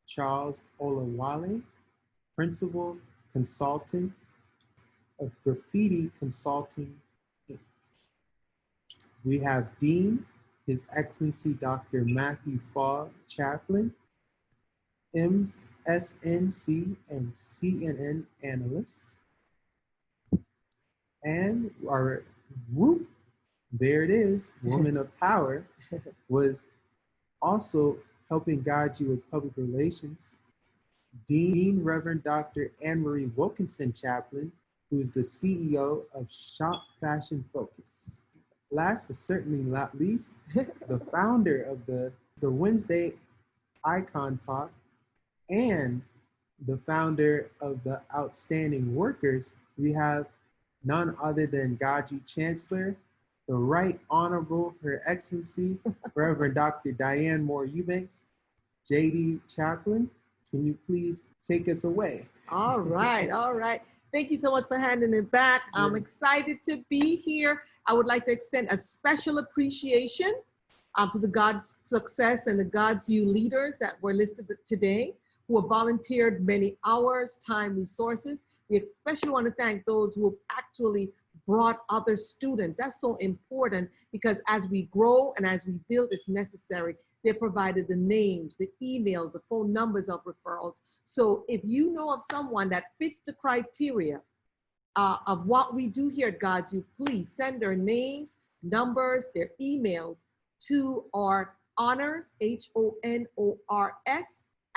Charles Olawale, Principal Consultant of Graffiti Consulting, Inc. We have Dean, His Excellency Dr. Matthew Fall, Chaplain, MSNC and CNN analyst. And our whoop, there it is, Woman of Power, was also helping guide you with public relations. Dean Reverend Dr. Annmarie Wilkinson, Chaplain, who is the CEO of Shop Fashion Focus. Last but certainly not least, the founder of the Wednesday Icon Talk and the founder of the Outstanding Workers, we have none other than GODSU Chancellor, the Right Honorable Her Excellency, Reverend Dr. Diane Moore-Eubanks. JD Chaplain, can you please take us away?
All right, all right. Thank you so much for handing it back. I'm excited to be here. I would like to extend a special appreciation to the God's Success and the GODSU leaders that were listed today, who have volunteered many hours, time, resources. We especially want to thank those who have actually brought other students. That's so important, because as we grow and as we build, it's necessary. They provided the names, the emails, the phone numbers of referrals. So if you know of someone that fits the criteria of what we do here at GODSU, please send their names, numbers, their emails to our honors, HONORS,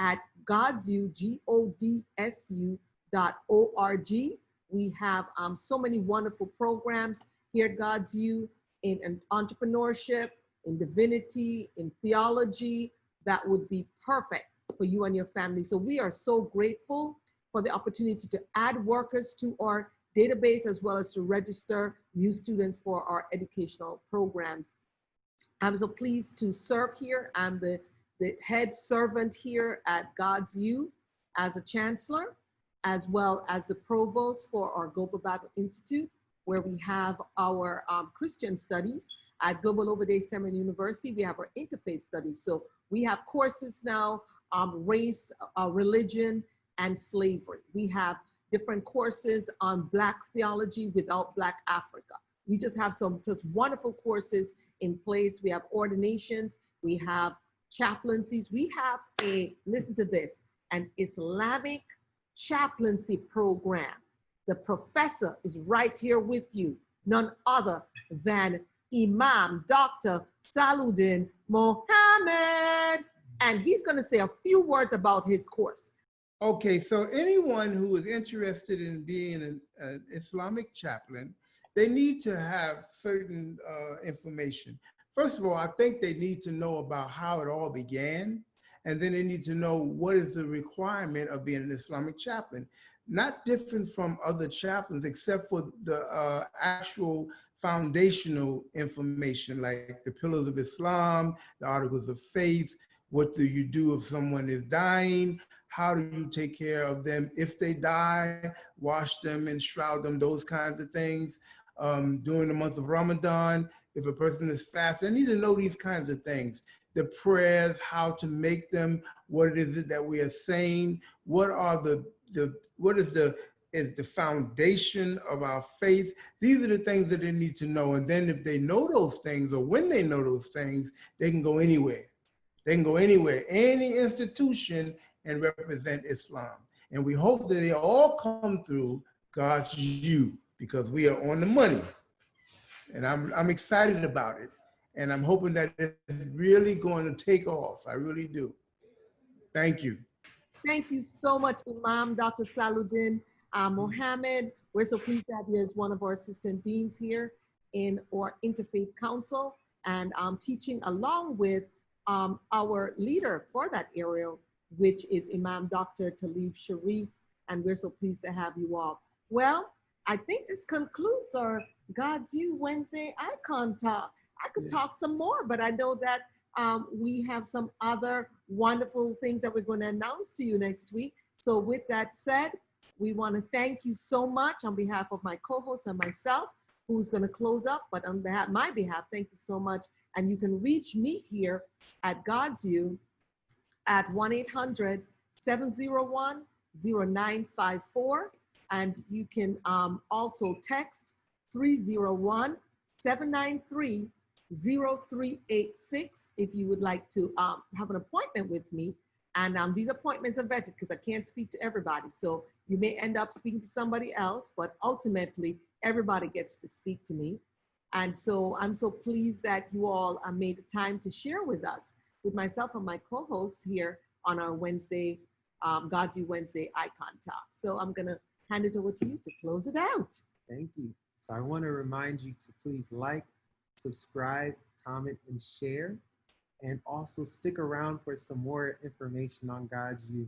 at GODSU, GODSU.org. We have so many wonderful programs here at GODSU in entrepreneurship, in divinity, in theology, that would be perfect for you and your family. So we are so grateful for the opportunity to add workers to our database, as well as to register new students for our educational programs. I'm so pleased to serve here. I'm the head servant here at GODSU as a chancellor, as well as the provost for our Global Bible Institute, where we have our Christian studies. At Global Over Day Seminary University, we have our interfaith studies. So we have courses now, race, religion, and slavery. We have different courses on Black theology without Black Africa. We just have some just wonderful courses in place. We have ordinations, we have chaplaincies. We have listen to this, an Islamic chaplaincy program. The professor is right here with you, none other than Imam Dr. Saluddin Mohammed, and he's going to say a few words about his course.
Okay, so anyone who is interested in being an Islamic chaplain, they need to have certain information. First of all, I think they need to know about how it all began, and then they need to know what is the requirement of being an Islamic chaplain. Not different from other chaplains, except for the actual foundational information, like the pillars of Islam, the articles of faith, what do you do if someone is dying, how do you take care of them if they die, wash them and shroud them, those kinds of things. During the month of Ramadan, if a person is fasting, they need to know these kinds of things. The prayers, how to make them, what is it that we are saying, what are what is the foundation of our faith. These are the things that they need to know. And then if they know those things, or when they know those things, they can go anywhere. They can go anywhere, any institution, and represent Islam. And we hope that they all come through GODSU, because we are on the money. And I'm excited about it. And I'm hoping that it's really going to take off. I really do. Thank you.
Thank you so much, Imam Dr. Saluddin Mohammed. We're so pleased to have you as one of our assistant deans here in our Interfaith Council and teaching along with our leader for that area, which is Imam Dr. Talib Sharif. And we're so pleased to have you all. Well, I think this concludes our GODSU Wednesday Icon Talk. I could talk some more, but I know that we have some other wonderful things that we're going to announce to you next week. So with that said, we want to thank you so much on behalf of my co-host and myself, who's going to close up, but on my behalf, thank you so much. And you can reach me here at GODSU at 1-800-701-0954. And you can also text 301-793-0386 if you would like to have an appointment with me. And these appointments are vetted because I can't speak to everybody. So you may end up speaking to somebody else, but ultimately everybody gets to speak to me. And so I'm so pleased that you all made the time to share with us, with myself and my co-host here on our Wednesday, GODSU Wednesday Icon Talk. So I'm gonna hand it over to you to close it out.
Thank you. So I want to remind you to please like, subscribe, comment, and share. And also stick around for some more information on GODSU.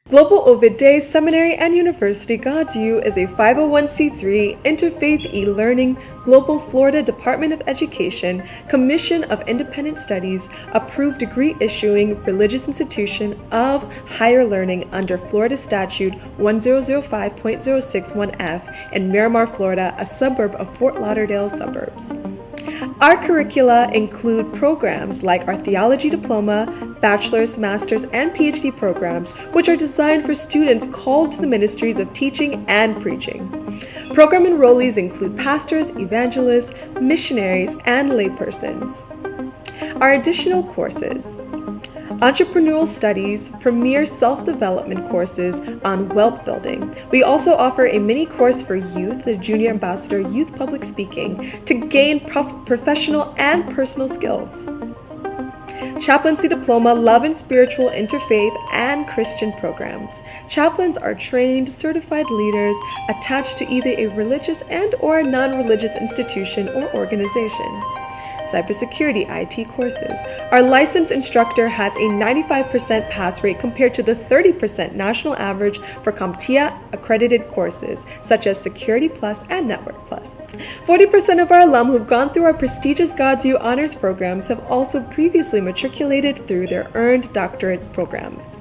Global Ovid Day Seminary and University GODSU is a 501c3 interfaith e-learning Global Florida Department of Education Commission of Independent Studies approved degree issuing religious institution of higher learning under Florida Statute 1005.061F in Miramar, Florida, a suburb of Fort Lauderdale suburbs. Our curricula include programs like our theology diploma, bachelor's, master's, and PhD programs, which are designed for students called to the ministries of teaching and preaching. Program enrollees include pastors, evangelists, missionaries, and laypersons. Our additional courses: Entrepreneurial Studies, premier self-development courses on wealth building. We also offer a mini course for youth, the Junior Ambassador Youth Public Speaking, to gain professional and personal skills. Chaplaincy Diploma, Love and Spiritual Interfaith and Christian programs. Chaplains are trained, certified leaders attached to either a religious and/or non-religious institution or organization. Cybersecurity IT courses. Our licensed instructor has a 95% pass rate compared to the 30% national average for CoM.C accredited courses, such as Security Plus and Network Plus. 40% of our alum who've gone through our prestigious GODSU honors programs have also previously matriculated through their earned doctorate programs.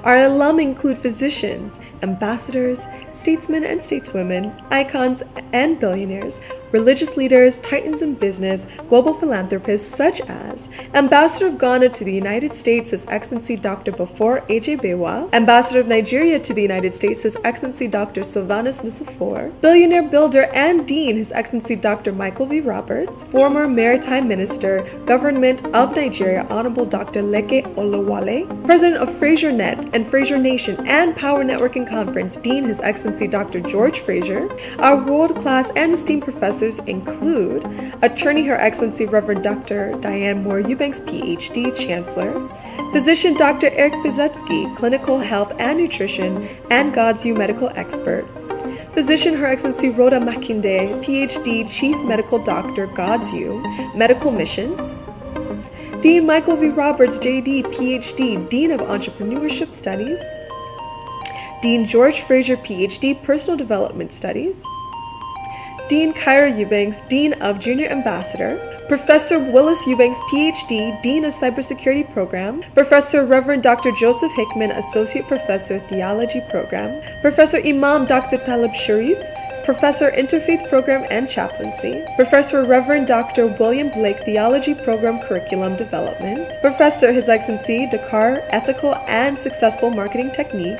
Our alum include physicians, ambassadors, statesmen and stateswomen, icons and billionaires, religious leaders, titans in business, global philanthropists such as Ambassador of Ghana to the United States, His Excellency Dr. Bafor A.J. Bewa, Ambassador of Nigeria to the United States, His Excellency Dr. Sylvanus Nusufor, billionaire builder and dean, His Excellency Dr. Michael V. Roberts, former Maritime Minister, Government of Nigeria, Honorable Dr. Leke Olawale, President of Fraser Net and Fraser Nation and Power Networking Conference, Dean, His Excellency Dr. George Fraser. Our world-class and esteemed professors include Attorney Her Excellency Reverend Dr. Diane Moore-Eubanks, PhD, Chancellor, Physician Dr. Eric Bizetsky, Clinical Health and Nutrition and GODSU Medical Expert, Physician Her Excellency Rhoda Makinde, PhD, Chief Medical Doctor, GODSU, Medical Missions, Dean Michael V. Roberts, JD, PhD, Dean of Entrepreneurship Studies, Dean George Fraser, PhD, Personal Development Studies, Dean Kyra Eubanks, Dean of Junior Ambassador, Professor Willis Eubanks, PhD, Dean of Cybersecurity Program, Professor Reverend Dr. Joseph Hickman, Associate Professor, Theology Program, Professor Imam Dr. Talib Sharif, Professor Interfaith Program and Chaplaincy, Professor Reverend Dr. William Blake, Theology Program Curriculum Development, Professor His Excellency Dakar, Ethical and Successful Marketing Technique,